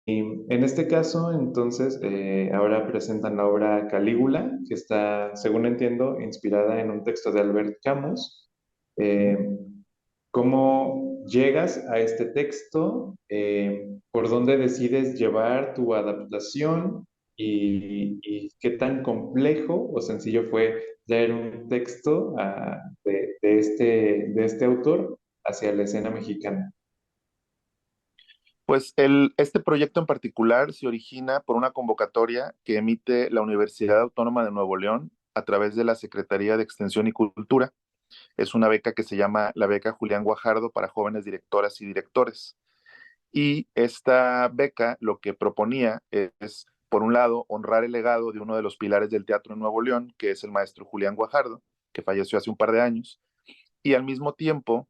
En este caso, entonces, ahora presentan la obra Calígula, que está, según entiendo, inspirada en un texto de Albert Camus. Eh, ¿Cómo llegas a este texto? ¿Por dónde decides llevar tu adaptación? Y qué tan complejo o sencillo fue traer un texto de este autor hacia la escena mexicana? Pues este proyecto en particular se origina por una convocatoria que emite la Universidad Autónoma de Nuevo León a través de la Secretaría de Extensión y Cultura. Es una beca que se llama la beca Julián Guajardo para jóvenes directoras y directores. Y esta beca lo que proponía es, por un lado, honrar el legado de uno de los pilares del teatro en Nuevo León, que es el maestro Julián Guajardo, que falleció hace un par de años, y al mismo tiempo,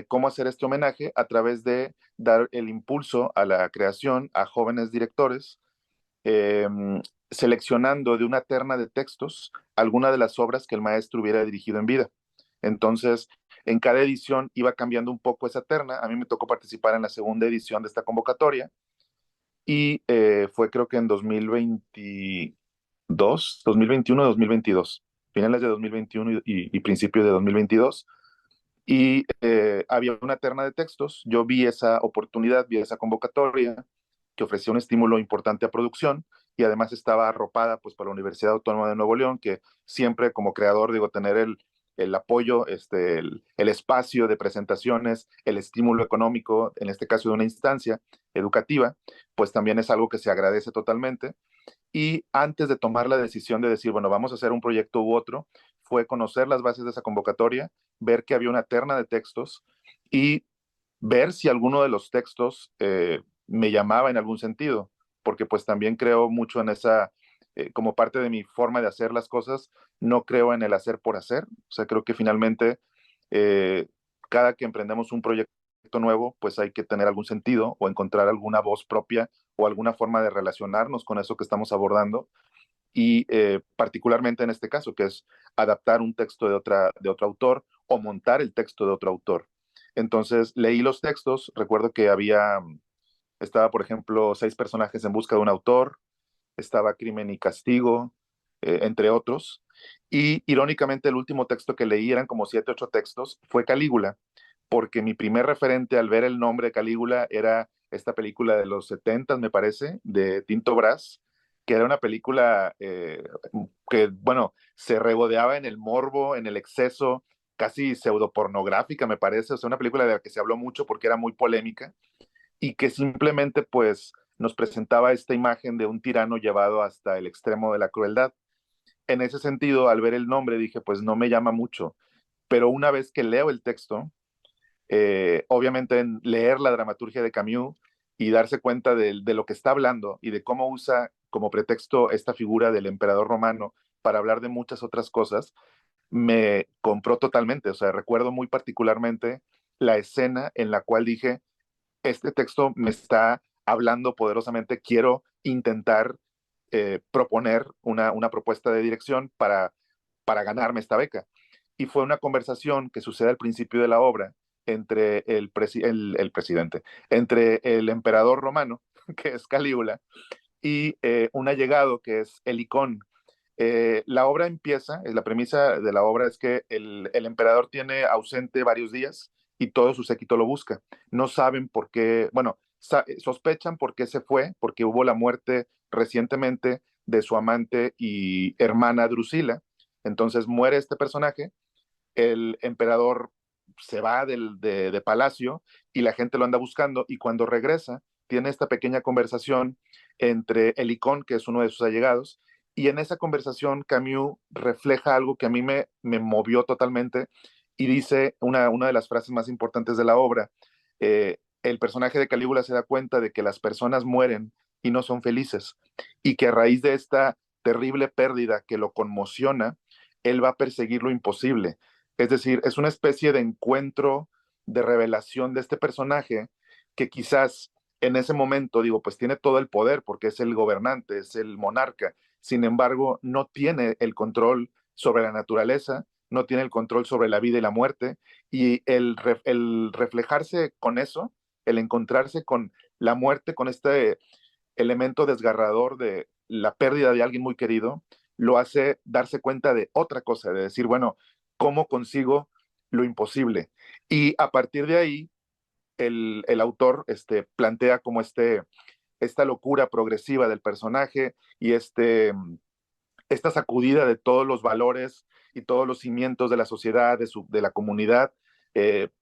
cómo hacer este homenaje a través de dar el impulso a la creación a jóvenes directores, eh, seleccionando de una terna de textos alguna de las obras que el maestro hubiera dirigido en vida. Entonces, en cada edición iba cambiando un poco esa terna. A mí me tocó participar en la segunda edición de esta convocatoria y fue creo que en 2022, 2021, 2022, finales de 2021 y principios de 2022. Y había una terna de textos. Yo vi esa oportunidad, vi esa convocatoria que ofrecía un estímulo importante a producción y además estaba arropada pues por la Universidad Autónoma de Nuevo León, que siempre como creador digo tener el apoyo, el espacio de presentaciones, el estímulo económico, en este caso de una instancia educativa, pues también es algo que se agradece totalmente. Y antes de tomar la decisión de decir, bueno, vamos a hacer un proyecto u otro, fue conocer las bases de esa convocatoria, ver que había una terna de textos y ver si alguno de los textos me llamaba en algún sentido, porque pues también creo mucho en esa, como parte de mi forma de hacer las cosas, no creo en el hacer por hacer, o sea, creo que finalmente eh, cada que emprendemos un proyecto nuevo, pues hay que tener algún sentido o encontrar alguna voz propia o alguna forma de relacionarnos con eso que estamos abordando y particularmente en este caso, que es adaptar un texto de otro autor o montar el texto de otro autor. Entonces leí los textos, recuerdo que estaba por ejemplo, 6 personajes en busca de un autor, estaba Crimen y Castigo, entre otros, y irónicamente el último texto que leí, eran como 7, 8 textos, fue Calígula, porque mi primer referente al ver el nombre de Calígula era esta película de los 70, me parece, de Tinto Brass, que era una película que, bueno, se regodeaba en el morbo, en el exceso, casi pseudopornográfica, me parece, o sea, una película de la que se habló mucho porque era muy polémica y que simplemente pues nos presentaba esta imagen de un tirano llevado hasta el extremo de la crueldad. En ese sentido, al ver el nombre dije, pues no me llama mucho, pero una vez que leo el texto, obviamente en leer la dramaturgia de Camus y darse cuenta de lo que está hablando y de cómo usa como pretexto esta figura del emperador romano para hablar de muchas otras cosas, me compró totalmente. O sea, recuerdo muy particularmente la escena en la cual dije, este texto me está hablando poderosamente, quiero intentar proponer una propuesta de dirección para ganarme esta beca. Y fue una conversación que sucede al principio de la obra entre el presidente, entre el emperador romano, que es Calígula, y un allegado que es Helicón. La obra empieza, la premisa de la obra es que el emperador tiene ausente varios días y todo su séquito lo busca. No saben por qué, bueno, sospechan por qué se fue, porque hubo la muerte recientemente de su amante y hermana Drusila. Entonces muere este personaje, el emperador se va de palacio y la gente lo anda buscando y cuando regresa tiene esta pequeña conversación entre Helicón, que es uno de sus allegados, y en esa conversación Camus refleja algo que a mí me movió totalmente y dice una de las frases más importantes de la obra. El personaje de Calígula se da cuenta de que las personas mueren y no son felices y que a raíz de esta terrible pérdida que lo conmociona, él va a perseguir lo imposible. Es decir, es una especie de encuentro, de revelación de este personaje que quizás en ese momento, digo, pues tiene todo el poder porque es el gobernante, es el monarca. Sin embargo, no tiene el control sobre la naturaleza, no tiene el control sobre la vida y la muerte. Y el reflejarse con eso, el encontrarse con la muerte, con este elemento desgarrador de la pérdida de alguien muy querido lo hace darse cuenta de otra cosa, de decir, bueno, ¿cómo consigo lo imposible? Y a partir de ahí, el autor plantea como esta locura progresiva del personaje y esta sacudida de todos los valores y todos los cimientos de la sociedad, de la comunidad,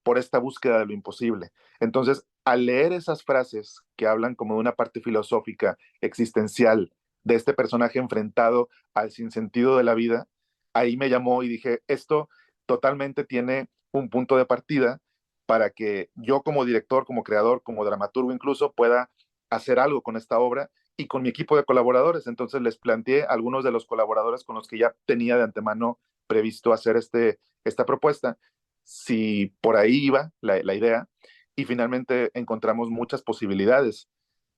por esta búsqueda de lo imposible. Entonces, al leer esas frases que hablan como de una parte filosófica, existencial, de este personaje enfrentado al sinsentido de la vida, ahí me llamó y dije, esto totalmente tiene un punto de partida para que yo como director, como creador, como dramaturgo incluso, pueda hacer algo con esta obra y con mi equipo de colaboradores. Entonces les planteé a algunos de los colaboradores con los que ya tenía de antemano previsto hacer esta propuesta, si por ahí iba la idea, y finalmente encontramos muchas posibilidades,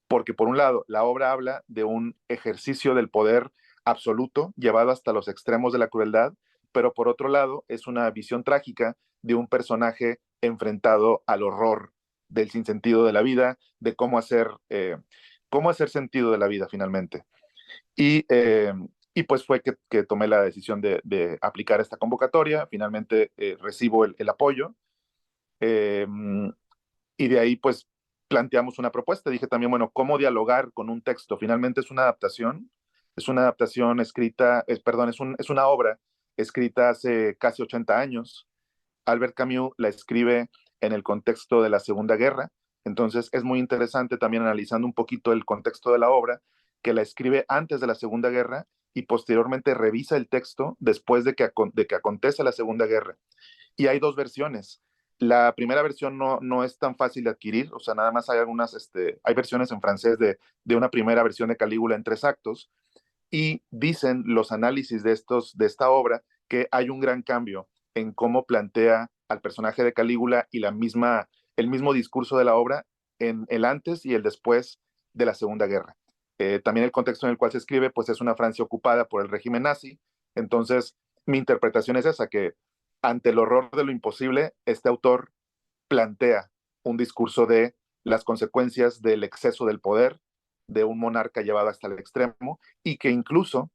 porque por un lado, la obra habla de un ejercicio del poder absoluto llevado hasta los extremos de la crueldad, pero por otro lado, es una visión trágica de un personaje enfrentado al horror del sinsentido de la vida, de cómo hacer sentido de la vida finalmente. Y, eh, y pues fue que tomé la decisión de aplicar esta convocatoria, finalmente recibo el apoyo. Eh, y de ahí pues planteamos una propuesta. Dije también, bueno, ¿cómo dialogar con un texto? Finalmente es una adaptación escrita, perdón, es una obra escrita hace casi 80 años. Albert Camus la escribe en el contexto de la Segunda Guerra, entonces es muy interesante también analizando un poquito el contexto de la obra, que la escribe antes de la Segunda Guerra y posteriormente revisa el texto después de que acontece la Segunda Guerra. Y hay dos versiones. La primera versión no es tan fácil de adquirir, o sea, nada más hay hay versiones en francés de una primera versión de Calígula en 3 actos, y dicen los análisis de esta obra que hay un gran cambio en cómo plantea al personaje de Calígula y el mismo discurso de la obra en el antes y el después de la Segunda Guerra. También el contexto en el cual se escribe, pues es una Francia ocupada por el régimen nazi. Entonces, mi interpretación es esa, que ante el horror de lo imposible, este autor plantea un discurso de las consecuencias del exceso del poder de un monarca llevado hasta el extremo, y que incluso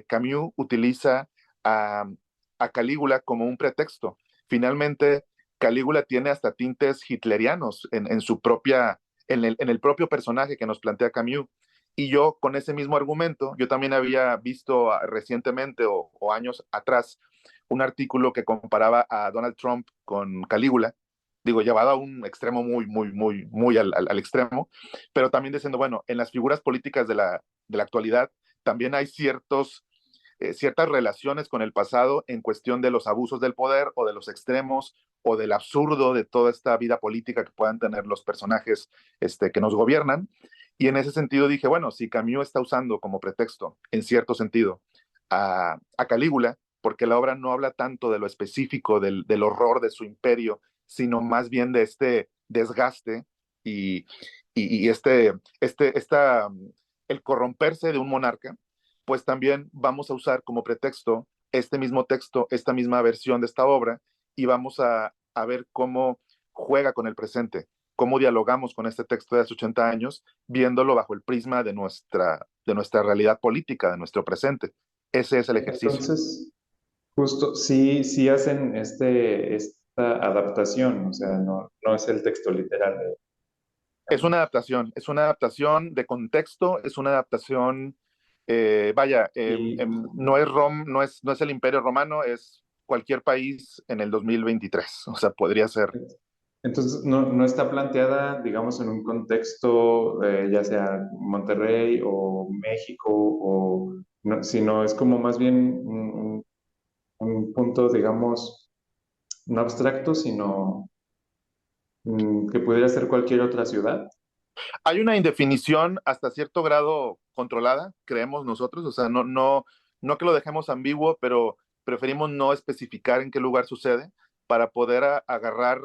Camus utiliza a, a Calígula como un pretexto. Finalmente, Calígula tiene hasta tintes hitlerianos en el propio personaje que nos plantea Camus. Y yo, con ese mismo argumento, yo también había visto recientemente o años atrás un artículo que comparaba a Donald Trump con Calígula, digo, llevado a un extremo muy al extremo, pero también diciendo, bueno, en las figuras políticas de la actualidad también hay ciertas relaciones con el pasado en cuestión de los abusos del poder o de los extremos o del absurdo de toda esta vida política que puedan tener los personajes que nos gobiernan. Y en ese sentido dije, bueno, si Camus está usando como pretexto, en cierto sentido, a Calígula, porque la obra no habla tanto de lo específico, del horror de su imperio, sino más bien de este desgaste y, y el corromperse de un monarca, pues también vamos a usar como pretexto este mismo texto, esta misma versión de esta obra, y vamos a ver cómo juega con el presente, cómo dialogamos con este texto de hace 80 años, viéndolo bajo el prisma de nuestra realidad política, de nuestro presente. Ese es el ejercicio. Entonces, justo, sí, sí hacen esta adaptación, o sea, no es el texto literal de Es una adaptación de contexto, es una adaptación, vaya, y no es el Imperio Romano, es cualquier país en el 2023, o sea, podría ser. entonces no está planteada, digamos, en un contexto, ya sea Monterrey o México, sino es como más bien un punto, digamos, no abstracto, sino que pudiera ser cualquier otra ciudad. Hay una indefinición hasta cierto grado controlada, creemos nosotros, o sea, no que lo dejemos ambiguo, pero preferimos no especificar en qué lugar sucede para poder agarrar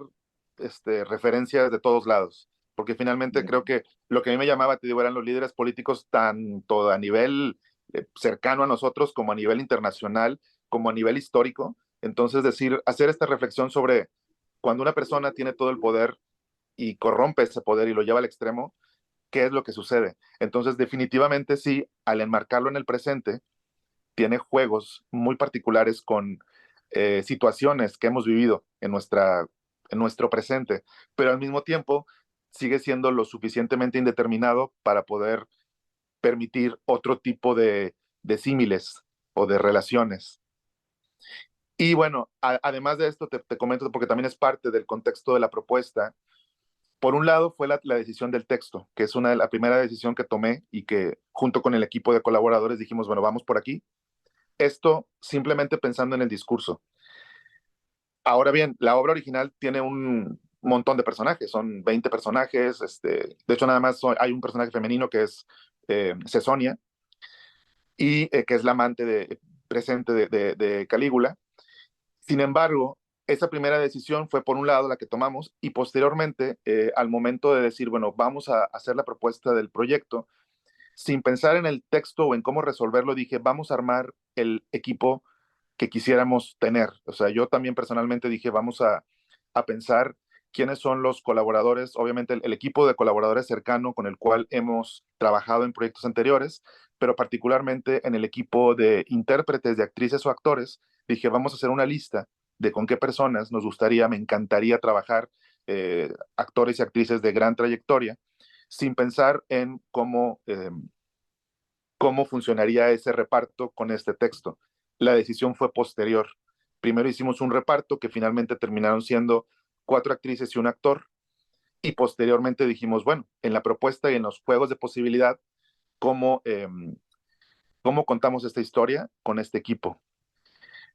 referencias de todos lados, porque finalmente creo que lo que a mí me llamaba, te digo, eran los líderes políticos tanto a nivel cercano a nosotros como a nivel internacional, como a nivel histórico. Entonces, hacer esta reflexión sobre cuando una persona tiene todo el poder y corrompe ese poder y lo lleva al extremo, qué es lo que sucede. Entonces, definitivamente sí, al enmarcarlo en el presente, tiene juegos muy particulares con situaciones que hemos vivido en nuestro presente, pero al mismo tiempo sigue siendo lo suficientemente indeterminado para poder permitir otro tipo de símiles o de relaciones. Y bueno, además de esto, te comento, porque también es parte del contexto de la propuesta. Por un lado fue la decisión del texto, que es la primera decisión que tomé y que junto con el equipo de colaboradores dijimos, bueno, vamos por aquí. Esto simplemente pensando en el discurso. Ahora bien, la obra original tiene un montón de personajes, son 20 personajes, de hecho nada más hay un personaje femenino que es Cesonia, y que es la amante presente de Calígula. Sin embargo, esa primera decisión fue por un lado la que tomamos y posteriormente, al momento de decir, bueno, vamos a hacer la propuesta del proyecto, sin pensar en el texto o en cómo resolverlo, dije, vamos a armar el equipo que quisiéramos tener. O sea, yo también personalmente dije, vamos a pensar quiénes son los colaboradores, obviamente el equipo de colaboradores cercano con el cual hemos trabajado en proyectos anteriores, pero particularmente en el equipo de intérpretes, de actrices o actores, dije, vamos a hacer una lista de con qué personas nos gustaría, me encantaría trabajar, actores y actrices de gran trayectoria, sin pensar en cómo funcionaría ese reparto con este texto. La decisión fue posterior. Primero hicimos un reparto que finalmente terminaron siendo 4 actrices y un actor, y posteriormente dijimos, bueno, en la propuesta y en los juegos de posibilidad, ¿cómo, cómo contamos esta historia con este equipo?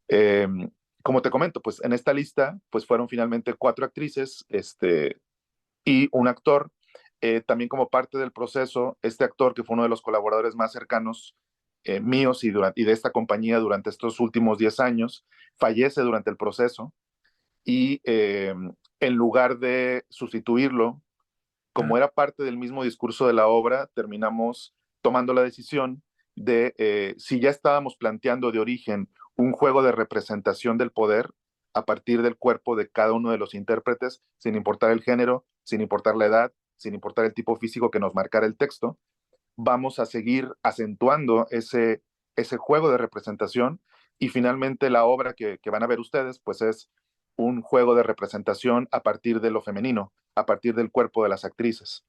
Eh, como te comento, pues en esta lista pues fueron finalmente 4 actrices y un actor. También como parte del proceso, este actor, que fue uno de los colaboradores más cercanos míos y de esta compañía durante estos últimos 10 años, fallece durante el proceso y en lugar de sustituirlo, como era parte del mismo discurso de la obra, terminamos tomando la decisión de, si ya estábamos planteando de origen un juego de representación del poder a partir del cuerpo de cada uno de los intérpretes, sin importar el género, sin importar la edad, sin importar el tipo físico que nos marcara el texto, vamos a seguir acentuando ese juego de representación, y finalmente la obra que van a ver ustedes pues es un juego de representación a partir de lo femenino, a partir del cuerpo de las actrices,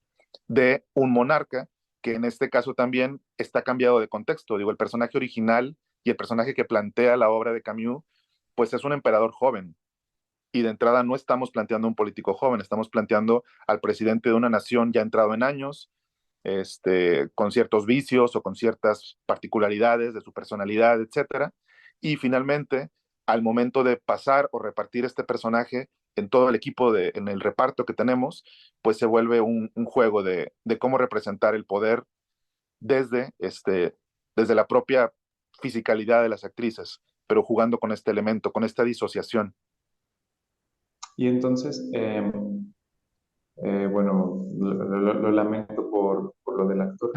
de un monarca que en este caso también está cambiado de contexto. Digo, el personaje original y el personaje que plantea la obra de Camus pues es un emperador joven, y de entrada no estamos planteando un político joven, estamos planteando al presidente de una nación ya entrado en años, con ciertos vicios o con ciertas particularidades de su personalidad, etcétera. Y finalmente, al momento de pasar o repartir este personaje en todo el equipo, en el reparto que tenemos, pues se vuelve un juego de cómo representar el poder desde, desde la propia fisicalidad de las actrices, pero jugando con este elemento, con esta disociación. Y entonces, bueno, lo lamento por lo del actor,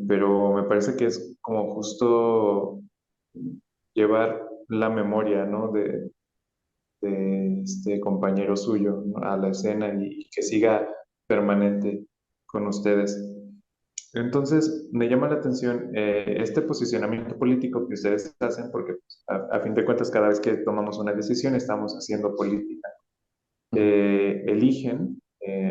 pero me parece que es como justo llevar la memoria, ¿no? De este compañero suyo, ¿no? A la escena y que siga permanente con ustedes. Entonces, me llama la atención este posicionamiento político que ustedes hacen, porque pues, a fin de cuentas, cada vez que tomamos una decisión, estamos haciendo política. Eligen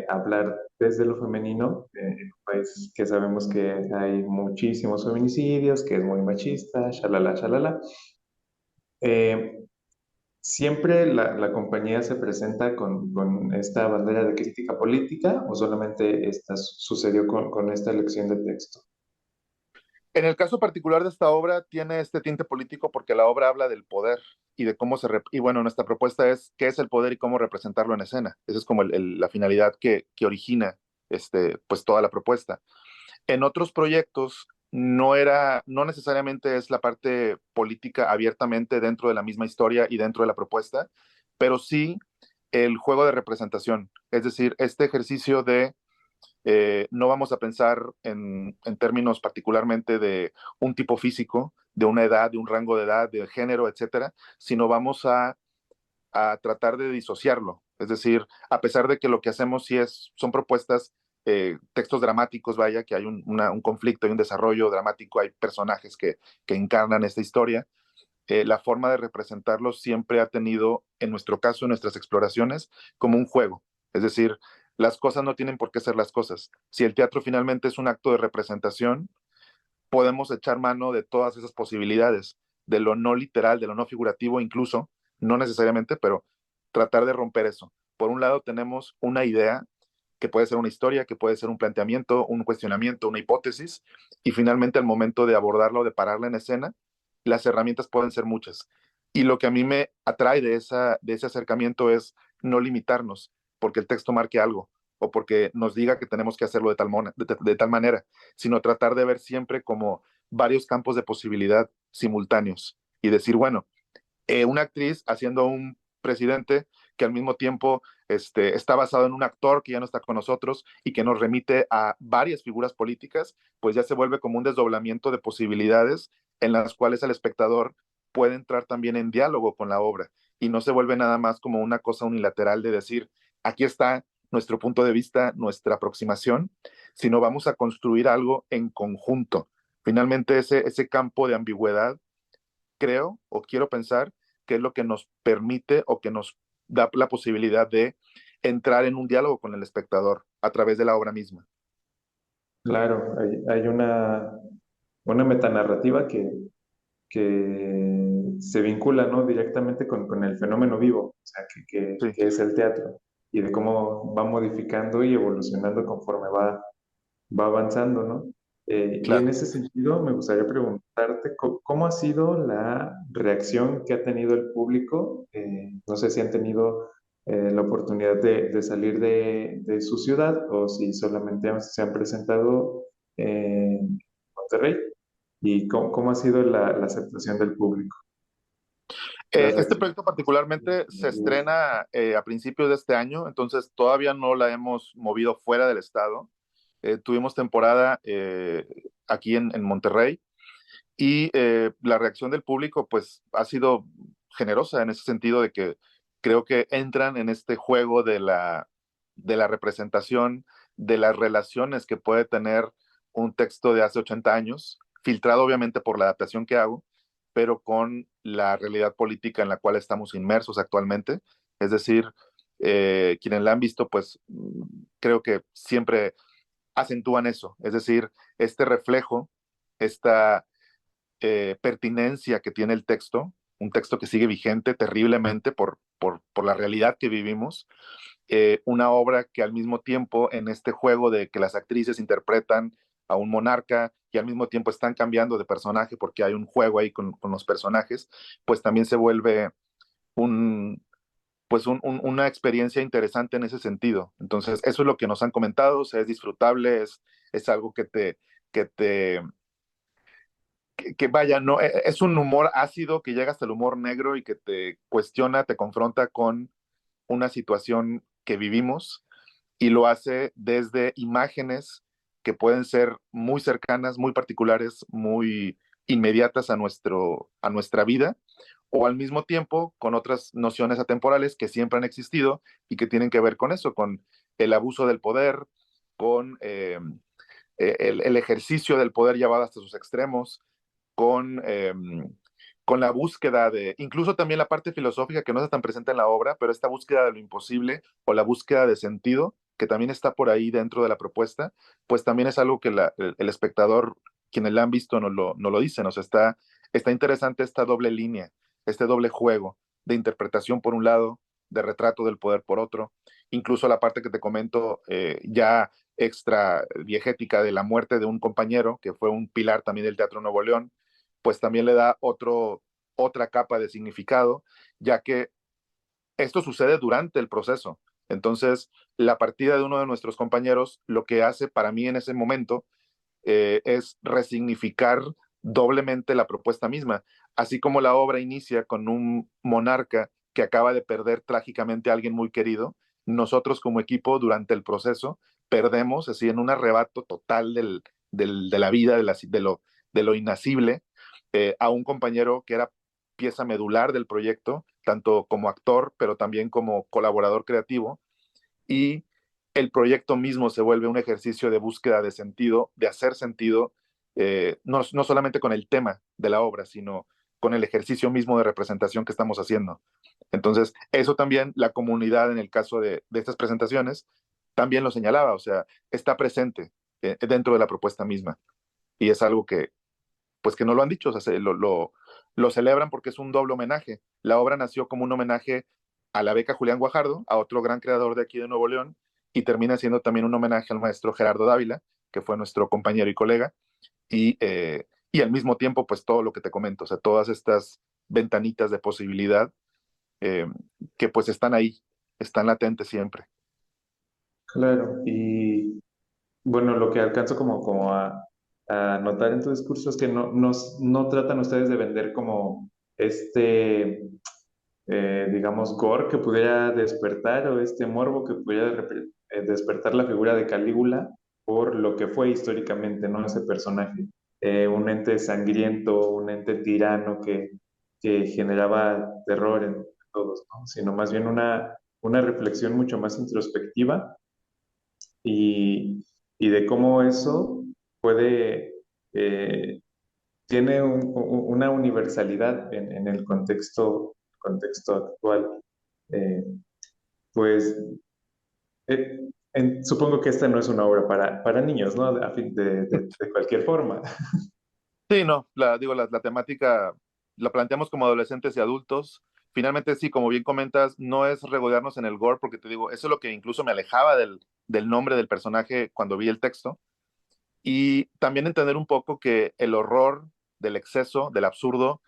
hablar desde lo femenino, en un país que sabemos que hay muchísimos feminicidios, que es muy machista, shalala, shalala. Eh, ¿Siempre la compañía se presenta con esta bandera de crítica política o solamente esta sucedió con esta elección de texto? En el caso particular de esta obra tiene este tinte político porque la obra habla del poder y de cómo y bueno, nuestra propuesta es qué es el poder y cómo representarlo en escena. Esa es como la finalidad que origina pues toda la propuesta. En otros proyectos no necesariamente es la parte política abiertamente dentro de la misma historia y dentro de la propuesta, pero sí el juego de representación, es decir, este ejercicio de no vamos a pensar en términos particularmente de un tipo físico, de una edad, de un rango de edad, de género, etcétera, sino vamos a tratar de disociarlo. Es decir, a pesar de que lo que hacemos sí son propuestas textos dramáticos, vaya, que hay un conflicto, hay un desarrollo dramático, hay personajes que encarnan esta historia. La forma de representarlos siempre ha tenido, en nuestro caso, en nuestras exploraciones, como un juego. Es decir, las cosas no tienen por qué ser las cosas. Si el teatro finalmente es un acto de representación, podemos echar mano de todas esas posibilidades, de lo no literal, de lo no figurativo incluso, no necesariamente, pero tratar de romper eso. Por un lado tenemos una idea que puede ser una historia, que puede ser un planteamiento, un cuestionamiento, una hipótesis, y finalmente al momento de abordarla o de pararla en escena, las herramientas pueden ser muchas. Y lo que a mí me atrae de ese acercamiento es no limitarnos, porque el texto marque algo, o porque nos diga que tenemos que hacerlo de tal manera, sino tratar de ver siempre como varios campos de posibilidad simultáneos y decir, bueno, una actriz haciendo un presidente que al mismo tiempo está basado en un actor que ya no está con nosotros y que nos remite a varias figuras políticas, pues ya se vuelve como un desdoblamiento de posibilidades en las cuales el espectador puede entrar también en diálogo con la obra y no se vuelve nada más como una cosa unilateral de decir, aquí está nuestro punto de vista, nuestra aproximación, sino vamos a construir algo en conjunto. Finalmente ese campo de ambigüedad, creo o quiero pensar que es lo que nos permite o que nos da la posibilidad de entrar en un diálogo con el espectador a través de la obra misma. Claro, hay una metanarrativa que se vincula, ¿no? Directamente con el fenómeno vivo, o sea, Sí, que es el teatro, y de cómo va modificando y evolucionando conforme va avanzando, ¿no? Y en claro. ese sentido, me gustaría preguntarte cómo ha sido la reacción que ha tenido el público. No sé si han tenido la oportunidad de salir de su ciudad o si solamente se han presentado en Monterrey y cómo ha sido la aceptación del público, las Este reacciones. proyecto particularmente se estrena a principios de este año, entonces todavía no la hemos movido fuera del estado. Tuvimos temporada aquí en Monterrey y la reacción del público pues ha sido generosa en ese sentido de que creo que entran en este juego de la representación, de las relaciones que puede tener un texto de hace 80 años, filtrado obviamente por la adaptación que hago, pero con la realidad política en la cual estamos inmersos actualmente. Es decir, quienes la han visto, pues creo que siempre acentúan eso, es decir, este reflejo, esta pertinencia que tiene el texto, un texto que sigue vigente terriblemente por la realidad que vivimos, una obra que al mismo tiempo en este juego de que las actrices interpretan a un monarca y al mismo tiempo están cambiando de personaje porque hay un juego ahí con los personajes, pues también se vuelve un, una experiencia interesante en ese sentido. Entonces, eso es lo que nos han comentado, o sea, es disfrutable, es algo que te que vaya, no, es un humor ácido que llega hasta el humor negro y que te cuestiona, te confronta con una situación que vivimos y lo hace desde imágenes que pueden ser muy cercanas, muy particulares, muy inmediatas a nuestra vida, o al mismo tiempo con otras nociones atemporales que siempre han existido y que tienen que ver con eso, con el abuso del poder, con el ejercicio del poder llevado hasta sus extremos, con, con la búsqueda de, incluso también la parte filosófica que no está tan presente en la obra, pero esta búsqueda de lo imposible o la búsqueda de sentido, que también está por ahí dentro de la propuesta, pues también es algo que el espectador, quienes la han visto, no lo dicen, o sea, está interesante esta doble línea, este doble juego de interpretación por un lado, de retrato del poder por otro, incluso la parte que te comento ya extra diegética de la muerte de un compañero, que fue un pilar también del Teatro Nuevo León, pues también le da otra capa de significado, ya que esto sucede durante el proceso. Entonces, la partida de uno de nuestros compañeros, lo que hace para mí en ese momento es resignificar doblemente la propuesta misma, así como la obra inicia con un monarca que acaba de perder trágicamente a alguien muy querido, nosotros como equipo durante el proceso perdemos, así en un arrebato total de la vida, de lo inasible, a un compañero que era pieza medular del proyecto, tanto como actor, pero también como colaborador creativo, y el proyecto mismo se vuelve un ejercicio de búsqueda de sentido, de hacer sentido, no solamente con el tema de la obra, sino con el ejercicio mismo de representación que estamos haciendo. Entonces, eso también la comunidad en el caso de estas presentaciones también lo señalaba, o sea, está presente dentro de la propuesta misma. Y es algo que, pues que no lo han dicho, o sea, lo celebran porque es un doble homenaje. La obra nació como un homenaje a la beca Julián Guajardo, a otro gran creador de aquí de Nuevo León, y termina siendo también un homenaje al maestro Gerardo Dávila, que fue nuestro compañero y colega, y al mismo tiempo, pues todo lo que te comento, o sea, todas estas ventanitas de posibilidad eh, que pues están ahí, están latentes siempre. Claro, y bueno, lo que alcanzo como a notar en tu discurso es que no tratan ustedes de vender como este, digamos, gore que pudiera despertar o este morbo que pudiera despertar la figura de Calígula por lo que fue históricamente, ¿no? Ese personaje. Un ente sangriento, un ente tirano que generaba terror en todos, ¿no? Sino más bien una reflexión mucho más introspectiva y, y de cómo eso puede, eh, tiene una universalidad en el contexto actual. Eh, pues supongo que esta no es una obra para niños, ¿no? A fin de cualquier forma. Sí, no, digo, la temática la planteamos como adolescentes y adultos. Finalmente, sí, como bien comentas, no es regodearnos en el gore, porque te digo, eso es lo que incluso me alejaba del nombre del personaje cuando vi el texto. Y también entender un poco que el horror del exceso, del absurdo,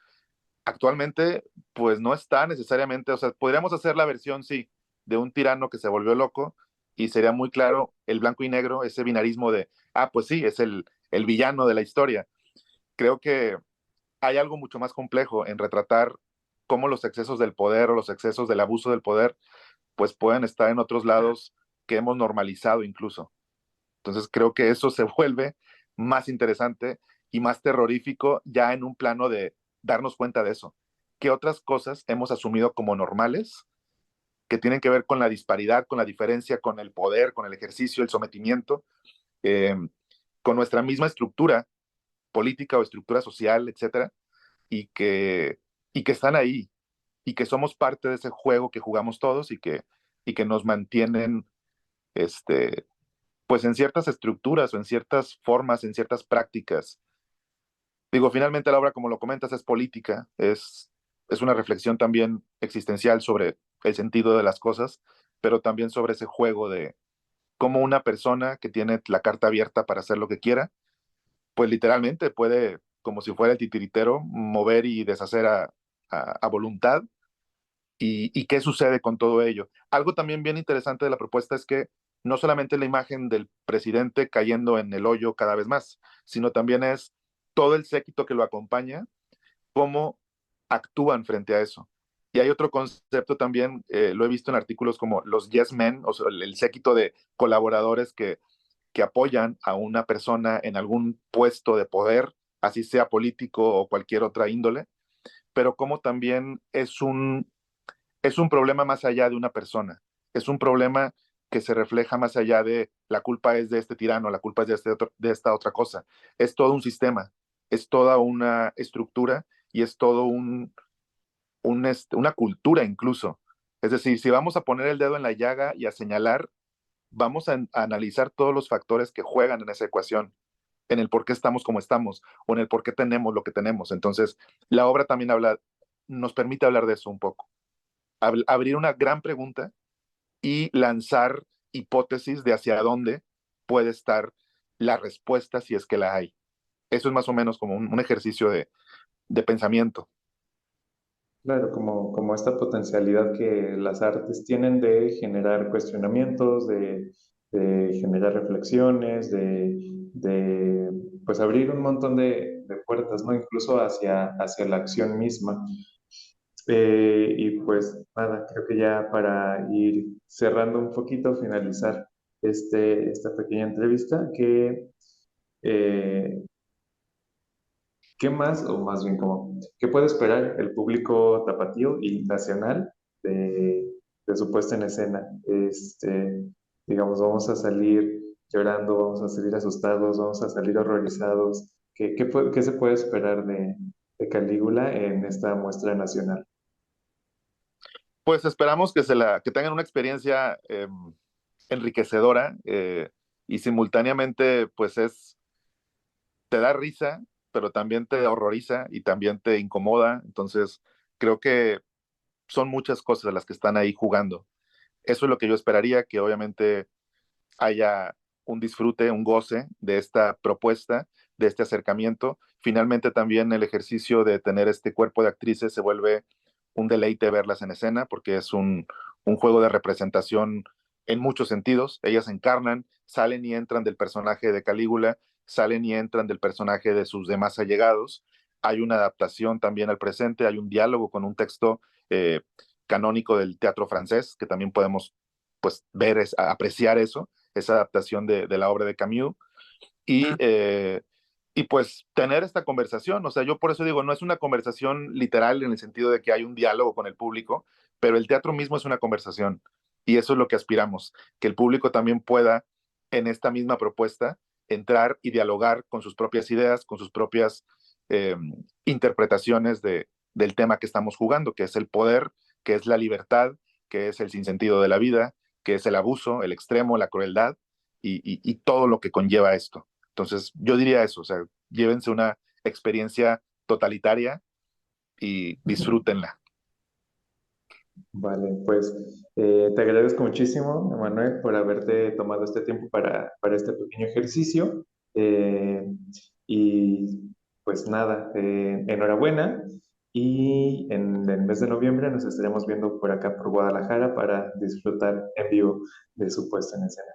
actualmente, pues no está necesariamente, o sea, podríamos hacer la versión, sí, de un tirano que se volvió loco y sería muy claro el blanco y negro, ese binarismo de, pues sí, es el villano de la historia. Creo que hay algo mucho más complejo en retratar cómo los excesos del poder o los excesos del abuso del poder, pues pueden estar en otros lados que hemos normalizado incluso. Entonces creo que eso se vuelve más interesante y más terrorífico ya en un plano de darnos cuenta de eso. ¿Qué otras cosas hemos asumido como normales que tienen que ver con la disparidad, con la diferencia, con el poder, con el ejercicio, el sometimiento, eh, con nuestra misma estructura política o estructura social, etcétera, y que, y que están ahí y que somos parte de ese juego que jugamos todos y que nos mantienen este, pues en ciertas estructuras o en ciertas formas, en ciertas prácticas. Digo, finalmente la obra, como lo comentas, es política, es una reflexión también existencial sobre el sentido de las cosas, pero también sobre ese juego de cómo una persona que tiene la carta abierta para hacer lo que quiera, pues literalmente puede, como si fuera el titiritero, mover y deshacer a voluntad. Y qué sucede con todo ello? Algo también bien interesante de la propuesta es que no solamente la imagen del presidente cayendo en el hoyo cada vez más, sino también es todo el séquito que lo acompaña, cómo actúan frente a eso. Y hay otro concepto también, lo he visto en artículos como los yes men, o sea, el séquito de colaboradores que apoyan a una persona en algún puesto de poder, así sea político o cualquier otra índole, pero como también es un problema más allá de una persona, es un problema que se refleja más allá de la culpa es de este tirano, la culpa es de esta otra cosa. Es todo un sistema, es toda una estructura y es todo una cultura incluso. Es decir, si vamos a poner el dedo en la llaga y a señalar, vamos a analizar todos los factores que juegan en esa ecuación, en el por qué estamos como estamos o en el por qué tenemos lo que tenemos. Entonces, la obra también nos permite hablar de eso un poco, abrir una gran pregunta y lanzar hipótesis de hacia dónde puede estar la respuesta si es que la hay. Eso es más o menos como un ejercicio de pensamiento. Claro, como esta potencialidad que las artes tienen de generar cuestionamientos, de generar reflexiones, de pues abrir un montón de puertas, ¿no? Incluso hacia la acción misma. Y pues nada, creo que ya para ir cerrando un poquito, finalizar esta pequeña entrevista, eh, ¿qué más, o más bien como, qué puede esperar el público tapatío y nacional de su puesta en escena? digamos, vamos a salir llorando, vamos a salir asustados, vamos a salir horrorizados. ¿Qué se puede esperar de Calígula en esta muestra nacional? Pues esperamos que tengan una experiencia enriquecedora y simultáneamente pues te da risa, pero también te horroriza y también te incomoda. Entonces creo que son muchas cosas las que están ahí jugando. Eso es lo que yo esperaría, que obviamente haya un disfrute, un goce de esta propuesta, de este acercamiento. Finalmente también el ejercicio de tener este cuerpo de actrices se vuelve un deleite verlas en escena porque es un juego de representación en muchos sentidos. Ellas encarnan, salen y entran del personaje de Calígula, salen y entran del personaje de sus demás allegados. Hay una adaptación también al presente, hay un diálogo con un texto canónico del teatro francés que también podemos pues ver, apreciar eso, esa adaptación de la obra de Camus y pues tener esta conversación, o sea, yo por eso digo, no es una conversación literal en el sentido de que hay un diálogo con el público, pero el teatro mismo es una conversación y eso es lo que aspiramos, que el público también pueda en esta misma propuesta entrar y dialogar con sus propias ideas, con sus propias eh, interpretaciones del tema que estamos jugando, que es el poder, que es la libertad, que es el sinsentido de la vida, que es el abuso, el extremo, la crueldad y todo lo que conlleva esto. Entonces, yo diría eso, o sea, llévense una experiencia totalitaria y disfrútenla. Vale, pues te agradezco muchísimo, Emanuel, por haberte tomado este tiempo para este pequeño ejercicio. Eh, y pues nada, enhorabuena. Y en el mes de noviembre nos estaremos viendo por acá por Guadalajara para disfrutar en vivo de su puesta en escena.